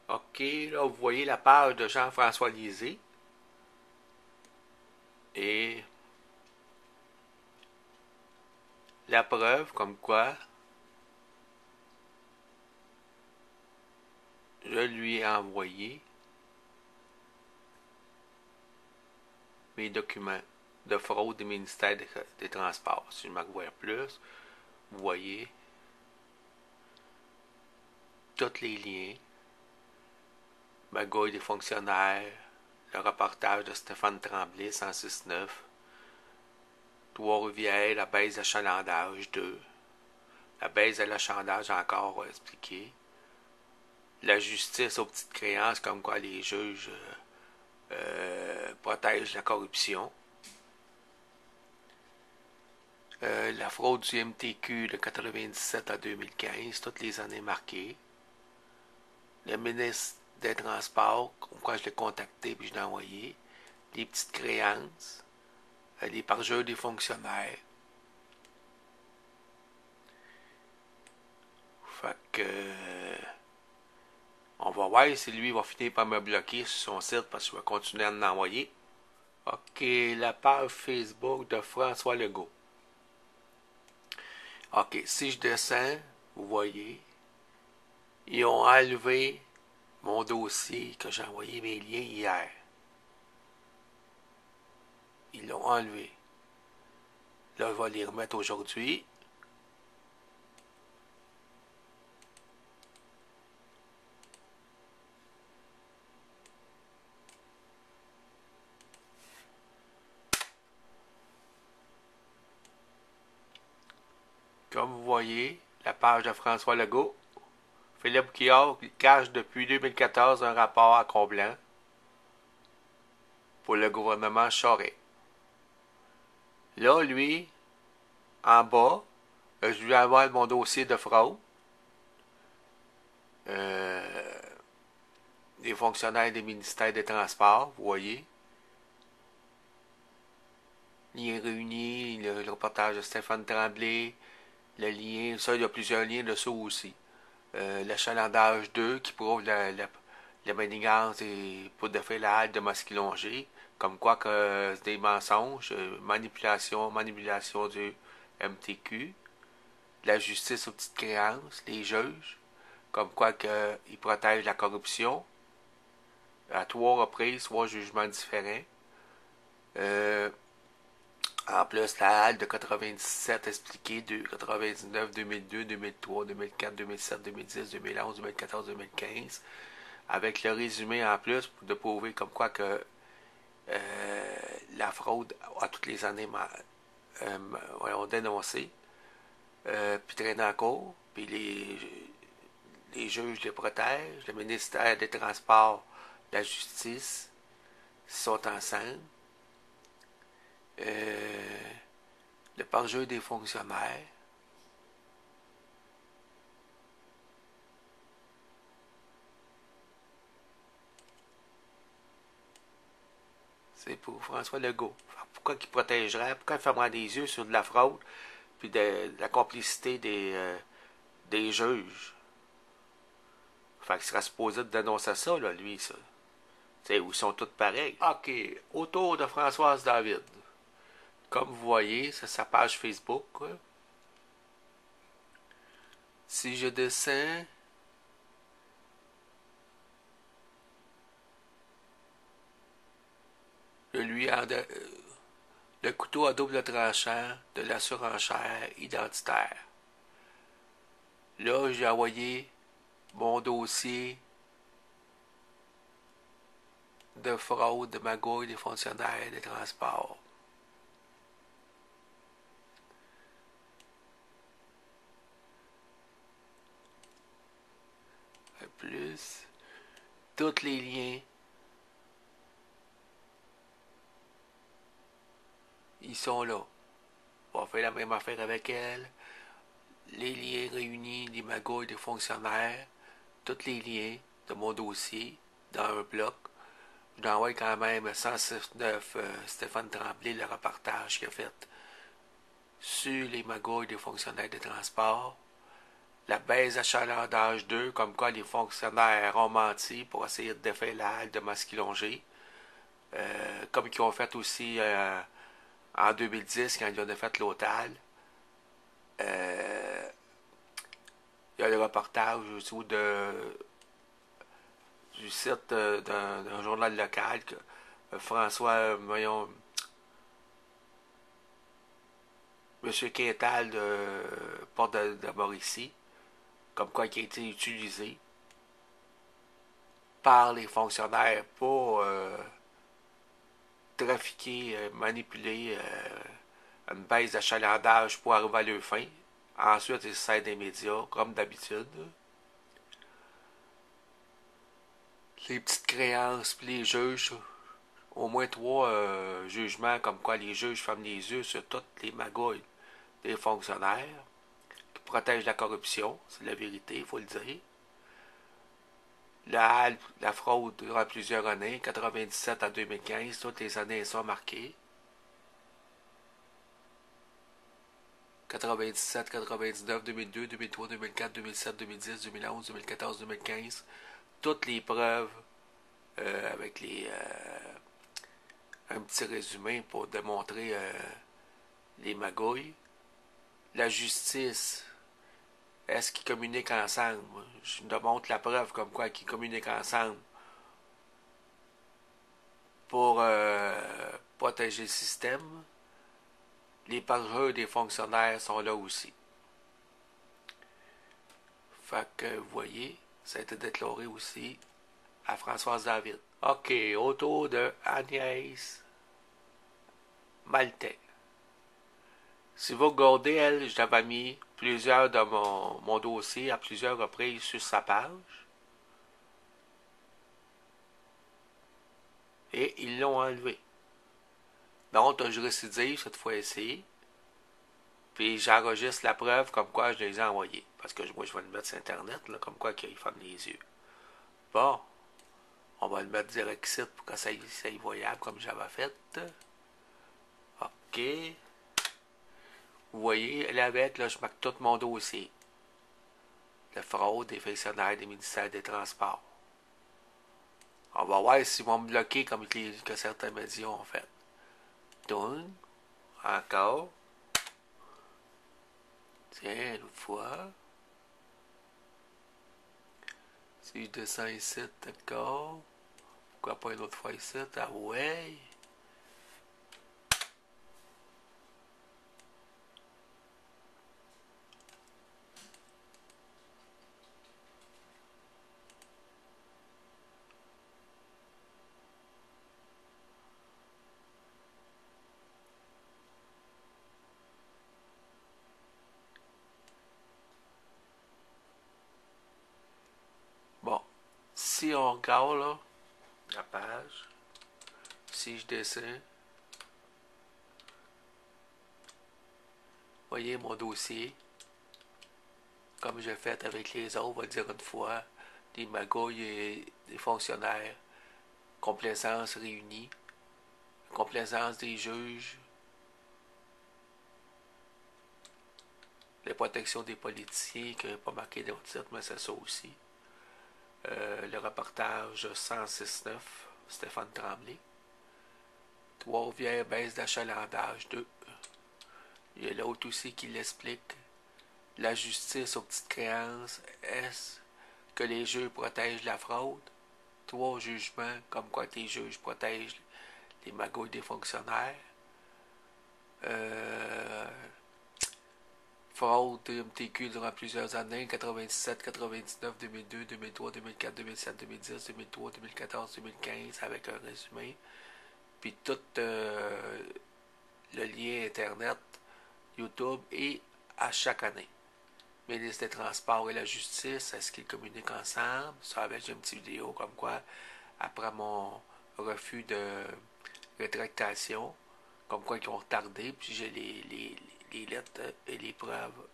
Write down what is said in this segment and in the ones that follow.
OK, là, vous voyez la page de Jean-François Lisée. Et la preuve comme quoi je lui ai envoyé mes documents de fraude du ministère des Transports. Si je m'en vois plus, vous voyez tous les liens, magouille des fonctionnaires, le reportage de Stéphane Tremblay, 106.9, Trois-Rivières, la baisse d'achalandage 2, la baisse de l'achalandage encore expliquée, la justice aux petites créances, comme quoi les juges protègent la corruption, la fraude du MTQ de 97 à 2015, toutes les années marquées, le ministre des Transports, comme quoi je l'ai contacté puis je l'ai envoyé, les petites créances, les parjures des fonctionnaires. Fait que on va voir si lui va finir par me bloquer sur son site parce qu'il va continuer à en envoyer. OK, la page Facebook de François Legault. OK, si je descends, vous voyez, ils ont enlevé mon dossier que j'ai envoyé mes liens hier. Ils l'ont enlevé. Là, je vais les remettre aujourd'hui. Comme vous voyez, la page de François Legault. Philippe Guillaume cache depuis 2014 un rapport accablant pour le gouvernement Charest. Là, lui, en bas, je lui envoie mon dossier de fraude. Des fonctionnaires des ministères des Transports, vous voyez. Lien réuni, le reportage de Stéphane Tremblay, le lien, ça, il y a plusieurs liens dessous aussi. L'achalandage 2 qui prouve la manigance et pour de faire la halte de Masquilongé, comme quoi que c'est des mensonges, manipulation du MTQ, la justice aux petites créances, les juges, comme quoi qu'ils protègent la corruption, à 3 reprises, 3 jugements différents. En plus, la halte de 97 expliquée, 99, 2002, 2003, 2004, 2007, 2010, 2011, 2014, 2015, avec le résumé en plus de prouver comme quoi que la fraude à toutes les années ont dénoncé, puis traîne en cours, puis les juges les protègent, le ministère des Transports, la justice sont ensemble. Le parjure des fonctionnaires. C'est pour François Legault. Pourquoi il protégerait? Pourquoi il fermerait des yeux sur de la fraude puis de la complicité des juges? Fait qu'il serait supposé de dénoncer ça, là, lui, ça. T'sais, où ils sont tous pareils. OK. Autour de Françoise David. Comme vous voyez, c'est sa page Facebook. Quoi. Si je descends, je lui en le couteau à double tranchant de la surenchère identitaire. Là, j'ai envoyé mon dossier de fraude de magouille des fonctionnaires des transports. Plus, tous les liens, ils sont là. On va faire la même affaire avec elle. Les liens réunis, les magouilles des fonctionnaires, tous les liens de mon dossier dans un bloc. Je l'envoie quand même 109 Stéphane Tremblay, le reportage qu'il a fait sur les magouilles des fonctionnaires de transport. La baisse d'achalandage 2, comme quoi les fonctionnaires ont menti pour essayer de défaire la halle de Masquilongé. Comme ils ont fait aussi en 2010 quand ils ont défait l'hôtel. Euh, il y a le reportage aussi du site d'un journal local que voyons, M. Quintal de Porte de Mauricie, comme quoi qui a été utilisé par les fonctionnaires pour trafiquer, manipuler une baisse d'achalandage pour arriver à leur fin. Ensuite, ils s'aident des médias, comme d'habitude. Les petites créances, puis les juges, au moins trois jugements comme quoi les juges ferment les yeux sur toutes les magouilles des fonctionnaires qui protègent la corruption, c'est la vérité, il faut le dire. La fraude durant plusieurs années, 97 à 2015, toutes les années sont marquées. 97, 99, 2002, 2003, 2004, 2007, 2010, 2011, 2014, 2015. Toutes les preuves avec un petit résumé pour démontrer les magouilles. La justice, est-ce qu'ils communiquent ensemble? Je démontre la preuve comme quoi qu'ils communiquent ensemble pour protéger le système. Les parjures des fonctionnaires sont là aussi. Fait que, vous voyez, ça a été déclaré aussi à Françoise David. OK, autour de Agnès Maltais. Si vous regardez, elle, je l'avais mis plusieurs de mon dossier à plusieurs reprises sur sa page. Et ils l'ont enlevé. Donc, je récidive cette fois-ci. Puis j'enregistre la preuve comme quoi je les ai envoyés. Parce que moi, je vais le mettre sur Internet, là, comme quoi qu'ils ferment les yeux. Bon, on va le mettre direct ici pour que ça soit voyable comme j'avais fait. OK. Vous voyez, là avec, là, je marque tout mon dossier. De fraude des fonctionnaires des ministères des Transports. On va voir s'ils vont me bloquer comme que certains médias ont fait. Donc, encore. Tiens, une autre fois. Si je descends ici, d'accord. Pourquoi pas une autre fois ici? Ah ouais. Bon. Si on regarde là, la page, si je descends, voyez mon dossier, comme j'ai fait avec les autres, on va dire une fois, des magouilles et des fonctionnaires, complaisance réunie, complaisance des juges, la protection des politiciens, qui n'est pas marqué dans le titre, mais c'est ça aussi. Le reportage 106.9, Stéphane Tremblay. Trois-Rivières baisse d'achalandage 2. Il y a l'autre aussi qui l'explique. La justice aux petites créances. Est-ce que les juges protègent la fraude? Trois jugements comme quoi les juges protègent les magouilles des fonctionnaires. Euh, Fraude MTQ durant plusieurs années, 97, 99, 2002, 2003, 2004, 2007, 2010, 2003, 2014, 2015, avec un résumé. Puis tout le lien Internet, YouTube et à chaque année. Ministre des Transports et la Justice, est-ce qu'ils communiquent ensemble? Ça avec j'ai une petite vidéo comme quoi, après mon refus de rétractation, comme quoi ils ont retardé, puis j'ai les lettres et les preuves.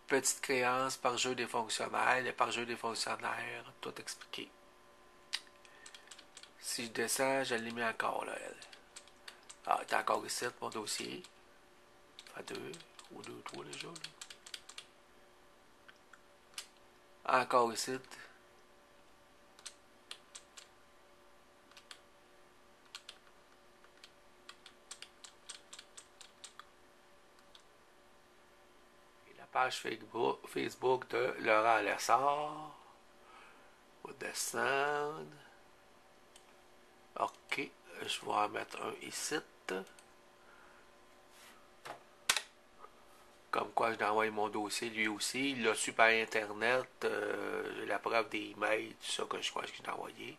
Petite créance par jeu des fonctionnaires, le par jeu des fonctionnaires, tout expliqué. Si je descends, je l'ai mis encore là, elle. Ah, t'es encore ici, mon dossier. Fait deux. Ou 2, 3 déjà. Là. Encore ici. Et la page Facebook de Laurent Lessard. On va descendre. OK. Je vais en mettre un ici. Comme quoi, je lui ai envoyé mon dossier, lui aussi. Il l'a su par Internet. J'ai la preuve des emails, tout ça que je crois que je lui ai envoyé.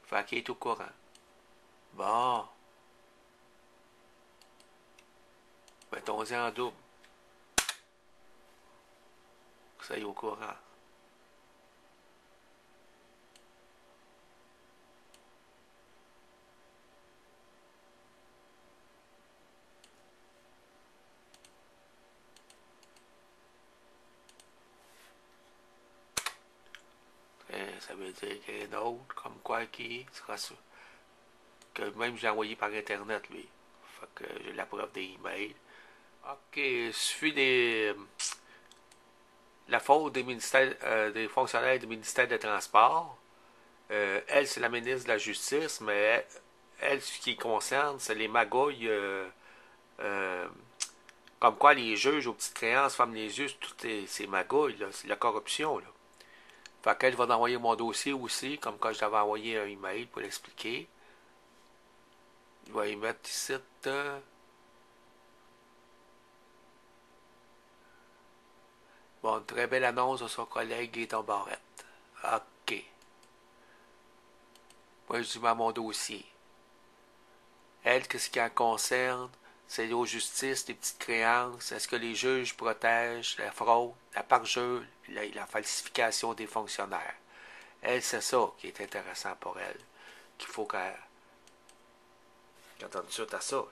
Fait qu'il est au courant. Bon. Mettons-y en double. Que ça y est au courant. Ça veut dire qu'il y a un autre, comme quoi qui sera sûr. Que même je l'ai envoyé par Internet, lui. Fait que j'ai la preuve des emails. OK, il suffit la faute des fonctionnaires du ministère des Transports. Elle, c'est la ministre de la Justice, mais elle, ce qui concerne, c'est les magouilles. Euh, Comme quoi les juges aux petites créances ferment les yeux sur toutes ces magouilles, là. C'est la corruption, là. Fait qu'elle va envoyer mon dossier aussi, comme quand je l'avais envoyé un email pour l'expliquer. Je vais y mettre ici. Bon, une très belle annonce de son collègue Gaëtan Barrette. OK. Moi, je dis à mon dossier. Elle, qu'est-ce qui en concerne? C'est aux justices, les petites créances. Est-ce que les juges protègent la fraude, la parjure, la falsification des fonctionnaires? Elle, c'est ça qui est intéressant pour elle. Qu'il faut qu'elle entende suite à ça.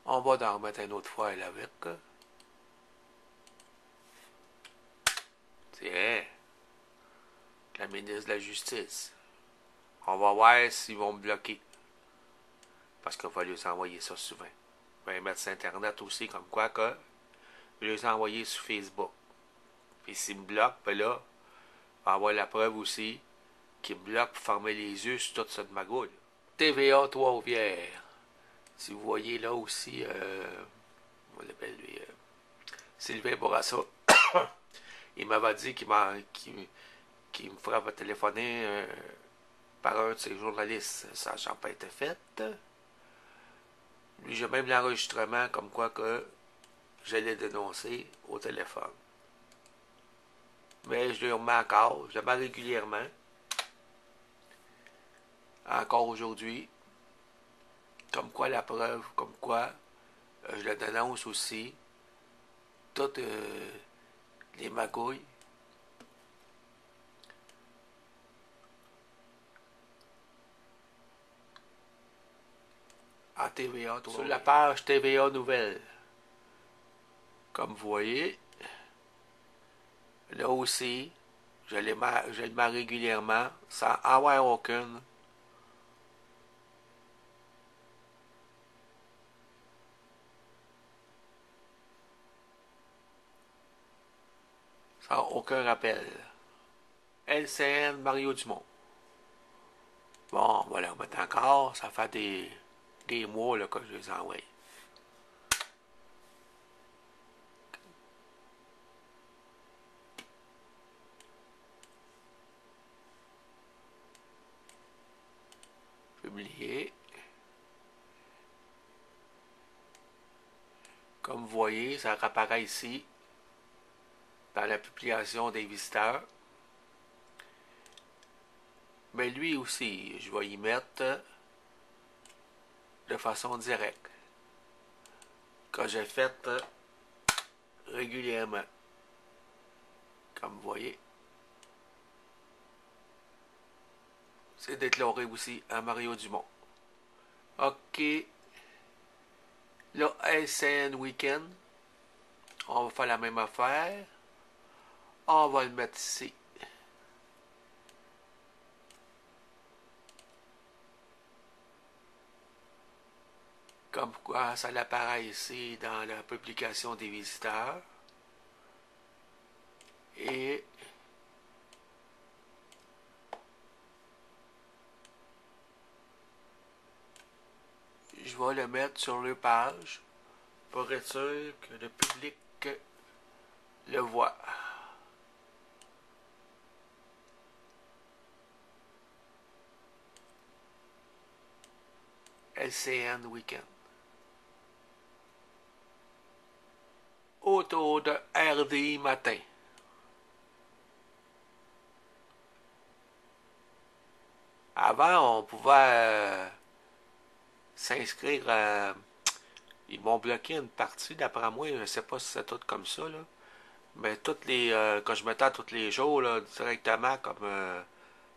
On va en remettre une autre fois, elle, avec. Tiens, la ministre de la Justice. On va voir s'ils vont me bloquer. Parce qu'il va lui envoyer ça souvent. Je vais mettre sur Internet aussi, comme quoi que je les ai envoyés sur Facebook. Puis s'ils me bloquent, ben là, on va avoir la preuve aussi qu'ils me bloquent pour fermer les yeux sur toute cette magouille. TVA Trois-Rivières. Si vous voyez là aussi, on l'appelle lui, Sylvain Bourassa. Il m'avait dit qu'il me ferait téléphoner par un de ses journalistes. Ça n'a pas été fait. Lui, j'ai même l'enregistrement comme quoi que je l'ai dénoncé au téléphone. Mais je le remets encore, je le mets régulièrement. Encore aujourd'hui. Comme quoi la preuve, comme quoi je le dénonce aussi. Toutes les magouilles. À TVA. Sur la page TVA Nouvelles. Comme vous voyez, là aussi, je le mets régulièrement sans avoir aucune. Sans aucun rappel. LCN Mario Dumont. Bon, on va le remettre encore. Ça fait des mois là, que je les envoie. Publier. Comme vous voyez, ça apparaît ici dans la publication des visiteurs. Mais lui aussi, je vais y mettre de façon directe. Que j'ai fait régulièrement. Comme vous voyez. C'est déclaré aussi à Mario Dumont. OK. Là, SN Weekend. On va faire la même affaire. On va le mettre ici. comme quoi ça apparaît ici dans la publication des visiteurs. Et je vais le mettre sur le page pour être sûr que le public le voit. LCN Weekend. Autour de RDI matin. Avant, on pouvait s'inscrire. Ils m'ont bloqué une partie, d'après moi. Je ne sais pas si c'est tout comme ça, là. Mais quand je mettais tous les jours, là, directement, comme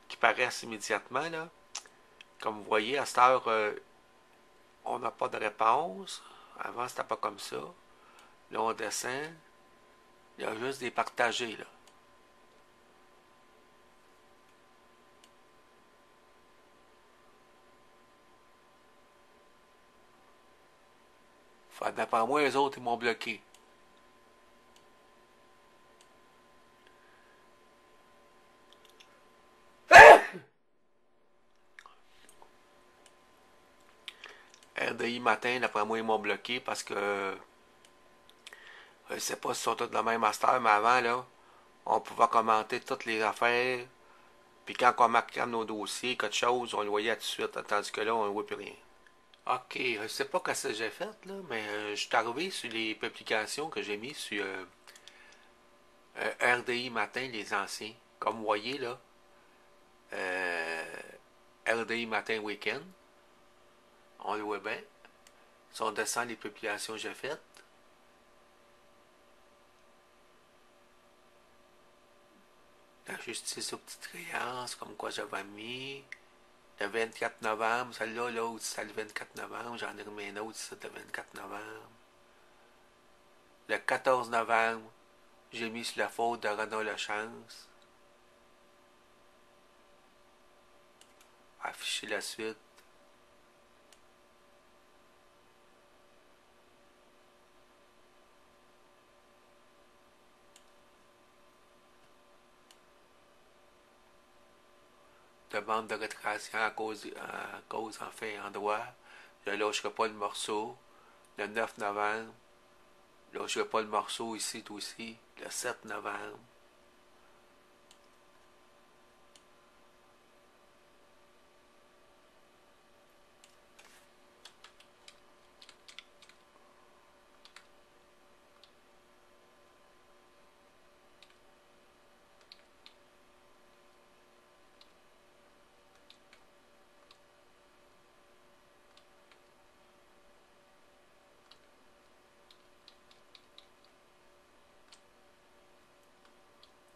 qui paraissent immédiatement, là. Comme vous voyez, à cette heure, on n'a pas de réponse. Avant, c'était pas comme ça. Là, on descend. Il y a juste des partagés, là. Fait, d'après moi, les autres, ils m'ont bloqué. RDI matin, d'après moi, ils m'ont bloqué parce que je sais pas si ils sont tous le même master, mais avant, là, on pouvait commenter toutes les affaires. Puis quand on marquait nos dossiers, quelque chose, on le voyait tout de suite. Tandis que là, on ne voit plus rien. Ok, je sais pas ce que j'ai fait, là, mais je suis arrivé sur les publications que j'ai mis sur RDI matin, les anciens. Comme vous voyez, là, euh, RDI matin week-end. On le voit bien. Si on descend les publications que j'ai faites, la justice aux petites créances, comme quoi j'avais mis. Le 24 novembre, celle-là, là, c'est le 24 novembre, j'en ai remis un autre, c'est le 24 novembre. Le 14 novembre, j'ai mis sur la faute de Renaud Lechance. Afficher la suite. Demande de rétractation à cause en fait en droit. Je lâcherai pas le morceau. Le 9 novembre. Je lâcherai pas le morceau ici aussi. Le 7 novembre.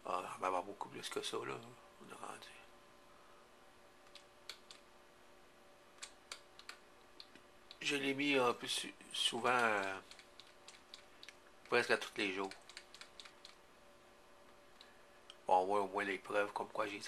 Ah, on va avoir beaucoup plus que ça, là. On est rendu. Je l'ai mis un peu souvent, presque à tous les jours. Bon, on voit au moins les preuves comme quoi j'ai